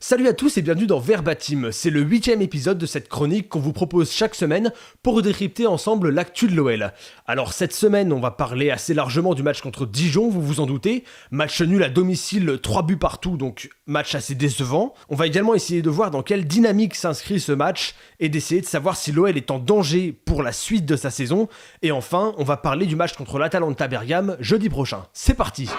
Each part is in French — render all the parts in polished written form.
Salut à tous et bienvenue dans Verbatim, c'est le 8e épisode de cette chronique qu'on vous propose chaque semaine pour décrypter ensemble l'actu de l'OL. Alors cette semaine on va parler assez largement du match contre Dijon, vous vous en doutez, match nul à domicile, 3 buts partout, donc match assez décevant. On va également essayer de voir dans quelle dynamique s'inscrit ce match et d'essayer de savoir si l'OL est en danger pour la suite de sa saison. Et enfin on va parler du match contre l'Atalanta Bergame jeudi prochain. C'est parti!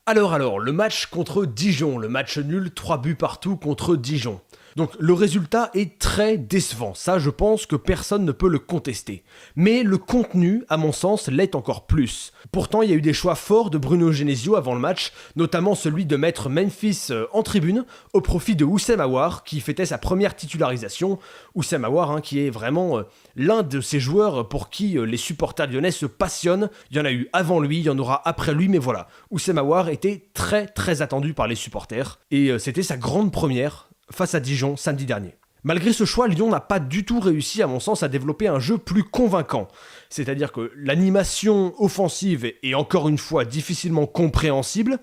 Alors, le match contre Dijon, le match nul, 3 buts partout contre Dijon. Donc le résultat est très décevant, ça je pense que personne ne peut le contester. Mais le contenu, à mon sens, l'est encore plus. Pourtant il y a eu des choix forts de Bruno Genesio avant le match, notamment celui de mettre Memphis en tribune, au profit de Houssem Aouar, qui fêtait sa première titularisation. Houssem Aouar qui est vraiment l'un de ces joueurs pour qui les supporters lyonnais se passionnent. Il y en a eu avant lui, il y en aura après lui, mais voilà. Houssem Aouar était très attendu par les supporters, et c'était sa grande première face à Dijon samedi dernier. Malgré ce choix, Lyon n'a pas du tout réussi à mon sens à développer un jeu plus convaincant. C'est-à-dire que l'animation offensive est encore une fois difficilement compréhensible,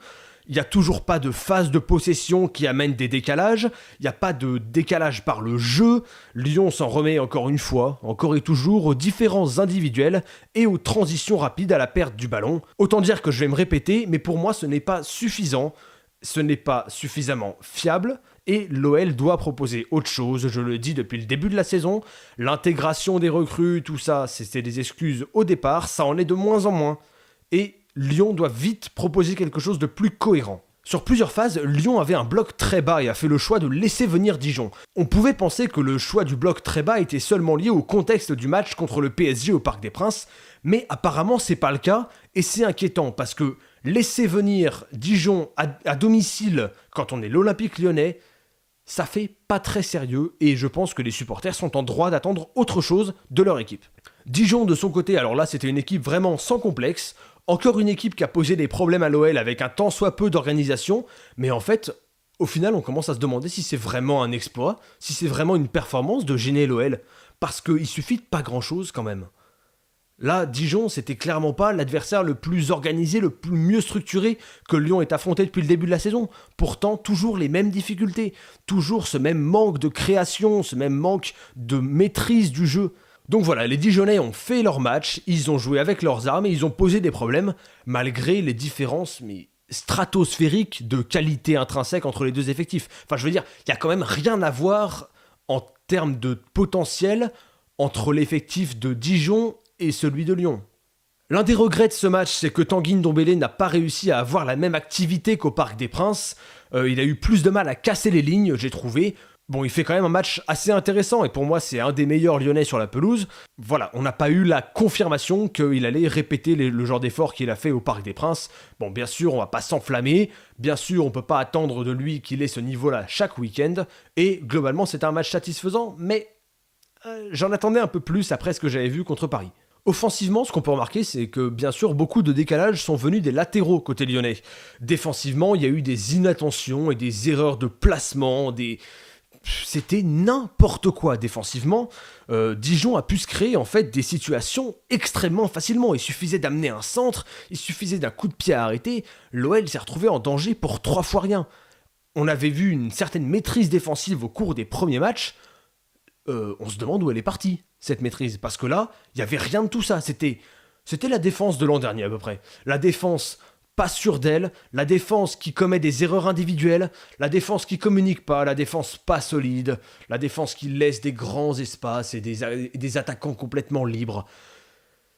il n'y a toujours pas de phase de possession qui amène des décalages, il n'y a pas de décalage par le jeu, Lyon s'en remet encore une fois, encore et toujours aux différences individuelles et aux transitions rapides à la perte du ballon. Autant dire que je vais me répéter, mais pour moi ce n'est pas suffisant, ce n'est pas suffisamment fiable, et l'OL doit proposer autre chose, je le dis depuis le début de la saison. L'intégration des recrues, tout ça, c'était des excuses au départ, ça en est de moins en moins. Et Lyon doit vite proposer quelque chose de plus cohérent. Sur plusieurs phases, Lyon avait un bloc très bas et a fait le choix de laisser venir Dijon. On pouvait penser que le choix du bloc très bas était seulement lié au contexte du match contre le PSG au Parc des Princes, mais apparemment c'est pas le cas, et c'est inquiétant parce que laisser venir Dijon à domicile quand on est l'Olympique Lyonnais, ça fait pas très sérieux et je pense que les supporters sont en droit d'attendre autre chose de leur équipe. Dijon de son côté, alors là c'était une équipe vraiment sans complexe, encore une équipe qui a posé des problèmes à l'OL avec un tant soit peu d'organisation, mais en fait, au final on commence à se demander si c'est vraiment un exploit, si c'est vraiment une performance de gêner l'OL, parce qu'il suffit de pas grand chose quand même. Là, Dijon, c'était clairement pas l'adversaire le plus organisé, le plus mieux structuré que Lyon ait affronté depuis le début de la saison. Pourtant, toujours les mêmes difficultés, toujours ce même manque de création, ce même manque de maîtrise du jeu. Donc voilà, les Dijonnais ont fait leur match, ils ont joué avec leurs armes et ils ont posé des problèmes, malgré les différences stratosphériques de qualité intrinsèque entre les deux effectifs. Enfin, je veux dire, il n'y a quand même rien à voir en termes de potentiel entre l'effectif de Dijon et celui de Lyon. L'un des regrets de ce match, c'est que Tanguy Ndombele n'a pas réussi à avoir la même activité qu'au Parc des Princes. Il a eu plus de mal à casser les lignes, j'ai trouvé. Bon, il fait quand même un match assez intéressant, et pour moi, c'est un des meilleurs Lyonnais sur la pelouse. Voilà, on n'a pas eu la confirmation qu'il allait répéter le genre d'effort qu'il a fait au Parc des Princes. Bon, bien sûr, on va pas s'enflammer. Bien sûr, on peut pas attendre de lui qu'il ait ce niveau-là chaque week-end. Et globalement, c'est un match satisfaisant, mais j'en attendais un peu plus après ce que j'avais vu contre Paris. Offensivement, ce qu'on peut remarquer, c'est que bien sûr, beaucoup de décalages sont venus des latéraux côté lyonnais. Défensivement, il y a eu des inattentions et des erreurs de placement, c'était n'importe quoi défensivement. Dijon a pu se créer en fait des situations extrêmement facilement. Il suffisait d'amener un centre, il suffisait d'un coup de pied à arrêter. L'OL s'est retrouvé en danger pour 3 fois rien. On avait vu une certaine maîtrise défensive au cours des premiers matchs. On se demande où elle est partie, cette maîtrise, parce que là, il n'y avait rien de tout ça, c'était la défense de l'an dernier à peu près. La défense pas sûre d'elle, la défense qui commet des erreurs individuelles, la défense qui communique pas, la défense pas solide, la défense qui laisse des grands espaces et des attaquants complètement libres.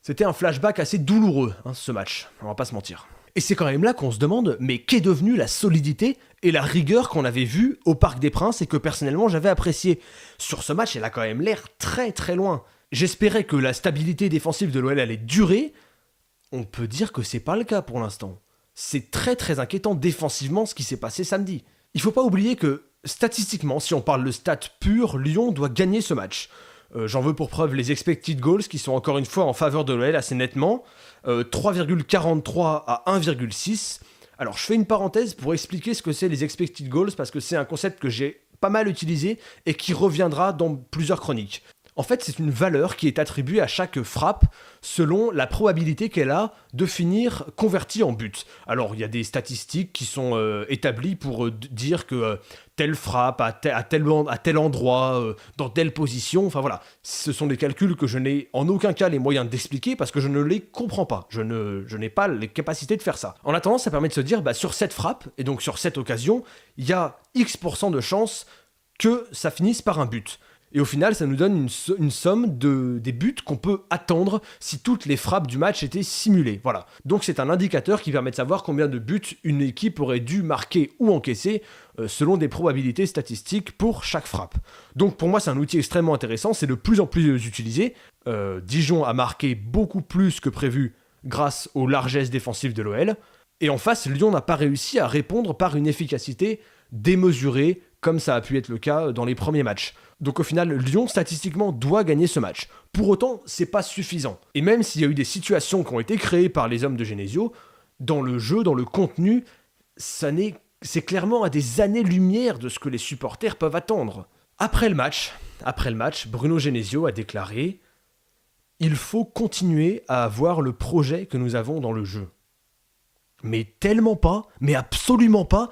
C'était un flashback assez douloureux, ce match, on va pas se mentir. Et c'est quand même là qu'on se demande, mais qu'est devenue la solidité et la rigueur qu'on avait vue au Parc des Princes et que personnellement j'avais apprécié. Sur ce match, elle a quand même l'air très loin. J'espérais que la stabilité défensive de l'OL allait durer. On peut dire que c'est pas le cas pour l'instant. C'est très inquiétant défensivement ce qui s'est passé samedi. Il faut pas oublier que, statistiquement, si on parle de stats purs, Lyon doit gagner ce match. J'en veux pour preuve les expected goals qui sont encore une fois en faveur de l'OL assez nettement. 3,43 à 1,6. Alors je fais une parenthèse pour expliquer ce que c'est les expected goals parce que c'est un concept que j'ai pas mal utilisé et qui reviendra dans plusieurs chroniques. En fait, c'est une valeur qui est attribuée à chaque frappe selon la probabilité qu'elle a de finir convertie en but. Alors, il y a des statistiques qui sont établies pour dire que telle frappe à tel endroit, dans telle position, enfin voilà. Ce sont des calculs que je n'ai en aucun cas les moyens d'expliquer parce que je ne les comprends pas. Je n'ai pas les capacités de faire ça. En attendant, ça permet de se dire, sur cette frappe, et donc sur cette occasion, il y a X% de chances que ça finisse par un but. Et au final, ça nous donne une somme des buts qu'on peut attendre si toutes les frappes du match étaient simulées. Voilà. Donc c'est un indicateur qui permet de savoir combien de buts une équipe aurait dû marquer ou encaisser selon des probabilités statistiques pour chaque frappe. Donc pour moi, c'est un outil extrêmement intéressant, c'est de plus en plus utilisé. Dijon a marqué beaucoup plus que prévu grâce aux largesses défensives de l'OL. Et en face, Lyon n'a pas réussi à répondre par une efficacité démesurée, comme ça a pu être le cas dans les premiers matchs. Donc au final, Lyon, statistiquement, doit gagner ce match. Pour autant, c'est pas suffisant. Et même s'il y a eu des situations qui ont été créées par les hommes de Genesio, dans le jeu, dans le contenu, c'est clairement à des années-lumière de ce que les supporters peuvent attendre. Après le match, Bruno Genesio a déclaré « Il faut continuer à avoir le projet que nous avons dans le jeu. » Mais tellement pas, mais absolument pas,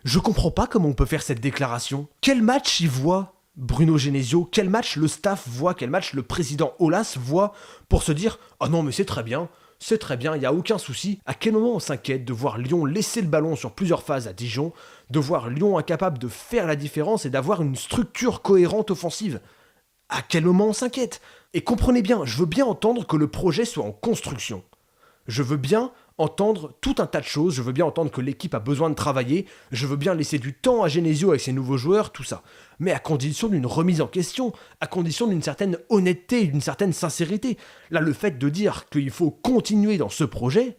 Je comprends pas comment on peut faire cette déclaration. Quel match il voit Bruno Genesio? Quel match le staff voit? Quel match le président Aulas voit pour se dire « Ah non mais c'est très bien, il n'y a aucun souci ». À quel moment on s'inquiète de voir Lyon laisser le ballon sur plusieurs phases à Dijon, de voir Lyon incapable de faire la différence et d'avoir une structure cohérente offensive? À quel moment on s'inquiète? Et comprenez bien, je veux bien entendre que le projet soit en construction. Je veux bien entendre tout un tas de choses, je veux bien entendre que l'équipe a besoin de travailler, je veux bien laisser du temps à Genesio avec ses nouveaux joueurs, tout ça. Mais à condition d'une remise en question, à condition d'une certaine honnêteté, d'une certaine sincérité. Là, le fait de dire qu'il faut continuer dans ce projet,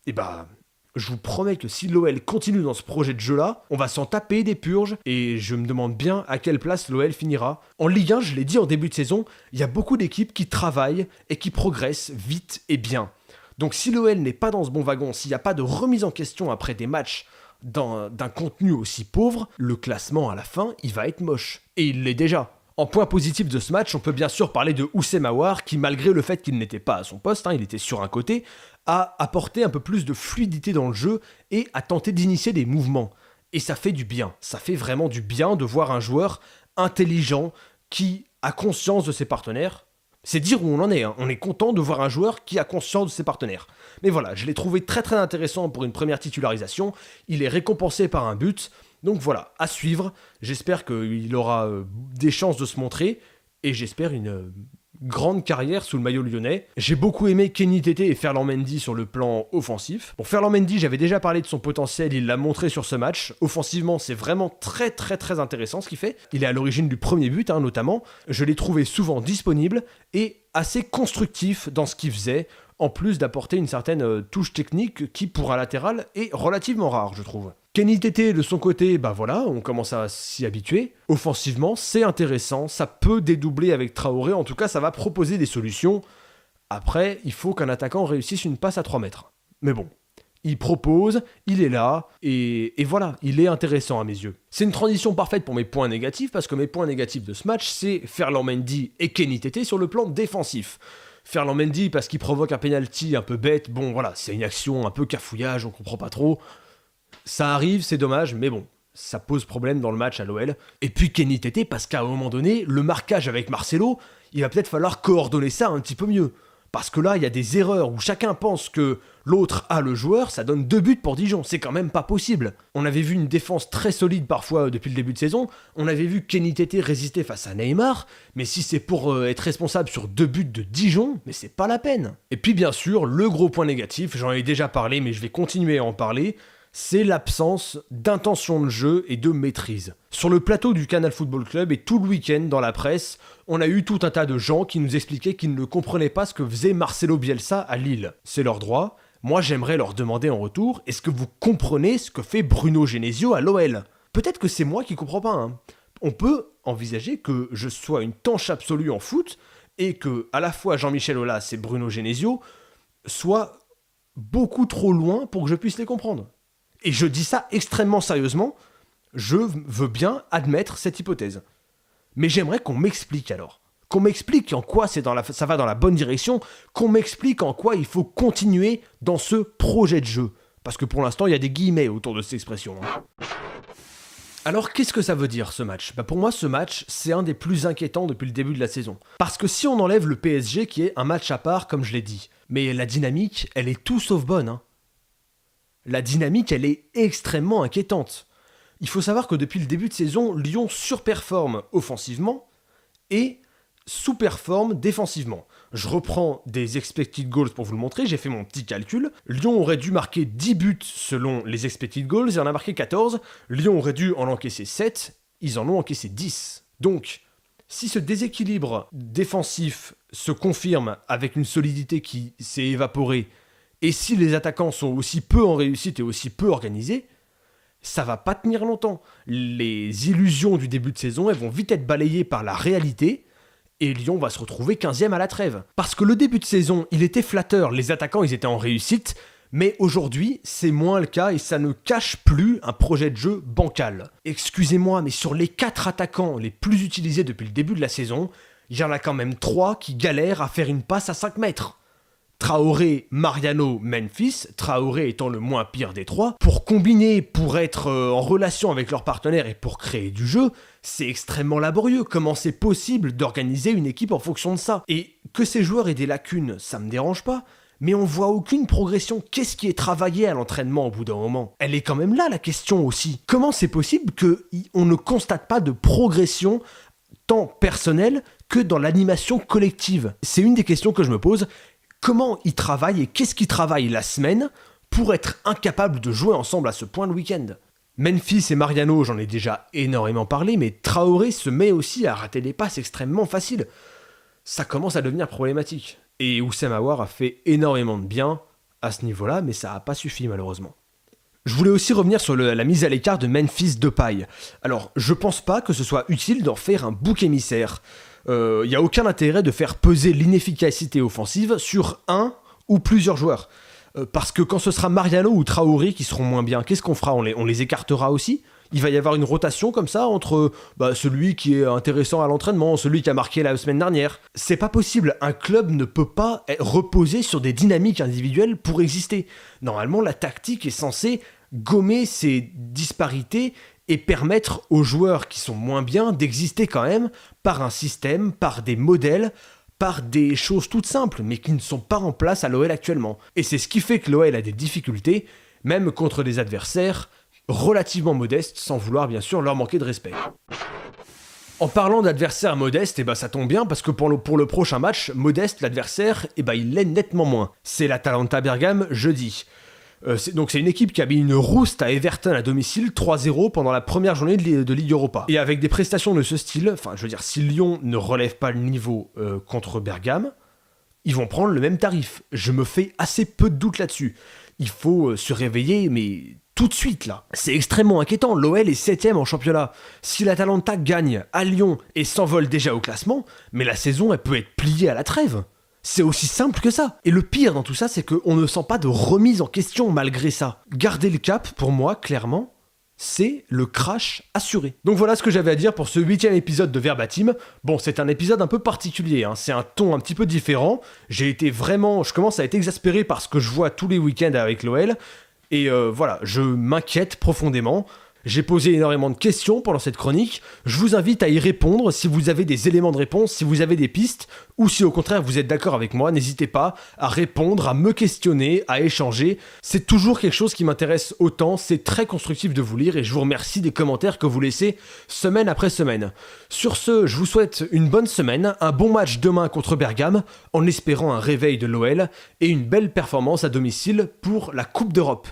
je vous promets que si l'OL continue dans ce projet de jeu-là, on va s'en taper des purges, et je me demande bien à quelle place l'OL finira. En Ligue 1, je l'ai dit en début de saison, il y a beaucoup d'équipes qui travaillent et qui progressent vite et bien. Donc si l'OL n'est pas dans ce bon wagon, s'il n'y a pas de remise en question après des matchs d'un contenu aussi pauvre, le classement à la fin, il va être moche. Et il l'est déjà. En point positif de ce match, on peut bien sûr parler de Houssem Aouar, qui malgré le fait qu'il n'était pas à son poste, il était sur un côté, a apporté un peu plus de fluidité dans le jeu et a tenté d'initier des mouvements. Et ça fait du bien. Ça fait vraiment du bien de voir un joueur intelligent qui a conscience de ses partenaires. C'est dire où on en est, On est content de voir un joueur qui a conscience de ses partenaires. Mais voilà, je l'ai trouvé très très intéressant pour une première titularisation, il est récompensé par un but, donc voilà, à suivre, j'espère qu'il aura des chances de se montrer, et j'espère une grande carrière sous le maillot lyonnais. J'ai beaucoup aimé Kenny Tété et Ferland Mendy sur le plan offensif. Bon, Ferland Mendy, j'avais déjà parlé de son potentiel, il l'a montré sur ce match. Offensivement, c'est vraiment très très très intéressant ce qu'il fait. Il est à l'origine du premier but, notamment. Je l'ai trouvé souvent disponible et assez constructif dans ce qu'il faisait, en plus d'apporter une certaine touche technique qui, pour un latéral, est relativement rare, je trouve. Kenny Tété, de son côté, on commence à s'y habituer. Offensivement, c'est intéressant, ça peut dédoubler avec Traoré, en tout cas, ça va proposer des solutions. Après, il faut qu'un attaquant réussisse une passe à 3 mètres. Mais bon, il propose, il est là, et voilà, il est intéressant à mes yeux. C'est une transition parfaite pour mes points négatifs, parce que mes points négatifs de ce match, c'est Ferland Mendy et Kenny Tété sur le plan défensif. Ferland Mendy, parce qu'il provoque un penalty un peu bête, c'est une action un peu cafouillage, on comprend pas trop. Ça arrive, c'est dommage, mais bon, ça pose problème dans le match à l'OL. Et puis Kenny Tété, parce qu'à un moment donné, le marquage avec Marcelo, il va peut-être falloir coordonner ça un petit peu mieux. Parce que là, il y a des erreurs où chacun pense que l'autre a le joueur, ça donne 2 buts pour Dijon, c'est quand même pas possible. On avait vu une défense très solide parfois depuis le début de saison, on avait vu Kenny Tété résister face à Neymar, mais si c'est pour être responsable sur 2 buts de Dijon, mais c'est pas la peine. Et puis bien sûr, le gros point négatif, j'en ai déjà parlé, mais je vais continuer à en parler, c'est l'absence d'intention de jeu et de maîtrise. Sur le plateau du Canal Football Club et tout le week-end dans la presse, on a eu tout un tas de gens qui nous expliquaient qu'ils ne comprenaient pas ce que faisait Marcelo Bielsa à Lille. C'est leur droit. Moi, j'aimerais leur demander en retour, est-ce que vous comprenez ce que fait Bruno Genesio à l'OL? Peut-être que c'est moi qui comprends pas. On peut envisager que je sois une tanche absolue en foot et que à la fois Jean-Michel Aulas et Bruno Genesio soient beaucoup trop loin pour que je puisse les comprendre. Et je dis ça extrêmement sérieusement, je veux bien admettre cette hypothèse. Mais j'aimerais qu'on m'explique alors. qu'on m'explique en quoi ça va dans la bonne direction, qu'on m'explique en quoi il faut continuer dans ce projet de jeu. Parce que pour l'instant, il y a des guillemets autour de cette expression. Alors, qu'est-ce que ça veut dire, ce match ? Pour moi, ce match, c'est un des plus inquiétants depuis le début de la saison. Parce que si on enlève le PSG, qui est un match à part, comme je l'ai dit, mais la dynamique, elle est tout sauf bonne. La dynamique, elle est extrêmement inquiétante. Il faut savoir que depuis le début de saison, Lyon surperforme offensivement et sous-performe défensivement. Je reprends des expected goals pour vous le montrer, j'ai fait mon petit calcul. Lyon aurait dû marquer 10 buts selon les expected goals, et en a marqué 14. Lyon aurait dû en encaisser 7, ils en ont encaissé 10. Donc, si ce déséquilibre défensif se confirme avec une solidité qui s'est évaporée, et si les attaquants sont aussi peu en réussite et aussi peu organisés, ça va pas tenir longtemps. Les illusions du début de saison, elles vont vite être balayées par la réalité, et Lyon va se retrouver 15e à la trêve. Parce que le début de saison, il était flatteur, les attaquants ils étaient en réussite, mais aujourd'hui, c'est moins le cas et ça ne cache plus un projet de jeu bancal. Excusez-moi, mais sur les 4 attaquants les plus utilisés depuis le début de la saison, il y en a quand même 3 qui galèrent à faire une passe à 5 mètres. Traoré, Mariano, Memphis, Traoré étant le moins pire des 3, pour combiner, pour être en relation avec leurs partenaires et pour créer du jeu, c'est extrêmement laborieux. Comment c'est possible d'organiser une équipe en fonction de ça ? Et que ces joueurs aient des lacunes, ça me dérange pas, mais on voit aucune progression. Qu'est-ce qui est travaillé à l'entraînement au bout d'un moment ? Elle est quand même là la question aussi. Comment c'est possible qu'on ne constate pas de progression tant personnelle que dans l'animation collective ? C'est une des questions que je me pose. Comment ils travaillent et qu'est-ce qu'ils travaillent la semaine pour être incapables de jouer ensemble à ce point le week-end ? Memphis et Mariano, j'en ai déjà énormément parlé, mais Traoré se met aussi à rater des passes extrêmement faciles. Ça commence à devenir problématique. Et Houssem Aouar a fait énormément de bien à ce niveau-là, mais ça n'a pas suffi malheureusement. Je voulais aussi revenir sur la mise à l'écart de Memphis Depay. Alors, je pense pas que ce soit utile d'en faire un bouc émissaire. Il n'y a aucun intérêt de faire peser l'inefficacité offensive sur un ou plusieurs joueurs. Parce que quand ce sera Mariano ou Traoré qui seront moins bien, qu'est-ce qu'on fera ? On les écartera aussi ? Il va y avoir une rotation comme ça entre celui qui est intéressant à l'entraînement, celui qui a marqué la semaine dernière. C'est pas possible, un club ne peut pas reposer sur des dynamiques individuelles pour exister. Normalement, la tactique est censée gommer ces disparités et permettre aux joueurs qui sont moins bien d'exister quand même par un système, par des modèles, par des choses toutes simples, mais qui ne sont pas en place à l'OL actuellement. Et c'est ce qui fait que l'OL a des difficultés, même contre des adversaires relativement modestes, sans vouloir bien sûr leur manquer de respect. En parlant d'adversaires modestes, ça tombe bien parce que pour le prochain match, modeste, l'adversaire, il l'est nettement moins. C'est l'Atalanta Bergame jeudi. Donc c'est une équipe qui a mis une rouste à Everton à domicile 3-0 pendant la première journée de Ligue Europa. Et avec des prestations de ce style, si Lyon ne relève pas le niveau contre Bergame, ils vont prendre le même tarif. Je me fais assez peu de doute là-dessus. Il faut se réveiller, mais tout de suite là. C'est extrêmement inquiétant, l'OL est 7ème en championnat. Si l'Atalanta gagne à Lyon et s'envole déjà au classement, mais la saison elle peut être pliée à la trêve. C'est aussi simple que ça. Et le pire dans tout ça, c'est qu'on ne sent pas de remise en question malgré ça. Garder le cap, pour moi, clairement, c'est le crash assuré. Donc voilà ce que j'avais à dire pour ce 8ème épisode de Verbatim. Bon, c'est un épisode un peu particulier, c'est un ton un petit peu différent. Je commence à être exaspéré par ce que je vois tous les week-ends avec l'OL. Et je m'inquiète profondément. J'ai posé énormément de questions pendant cette chronique. Je vous invite à y répondre si vous avez des éléments de réponse, si vous avez des pistes, ou si au contraire vous êtes d'accord avec moi, n'hésitez pas à répondre, à me questionner, à échanger. C'est toujours quelque chose qui m'intéresse autant, c'est très constructif de vous lire et je vous remercie des commentaires que vous laissez semaine après semaine. Sur ce, je vous souhaite une bonne semaine, un bon match demain contre Bergame, en espérant un réveil de l'OL et une belle performance à domicile pour la Coupe d'Europe.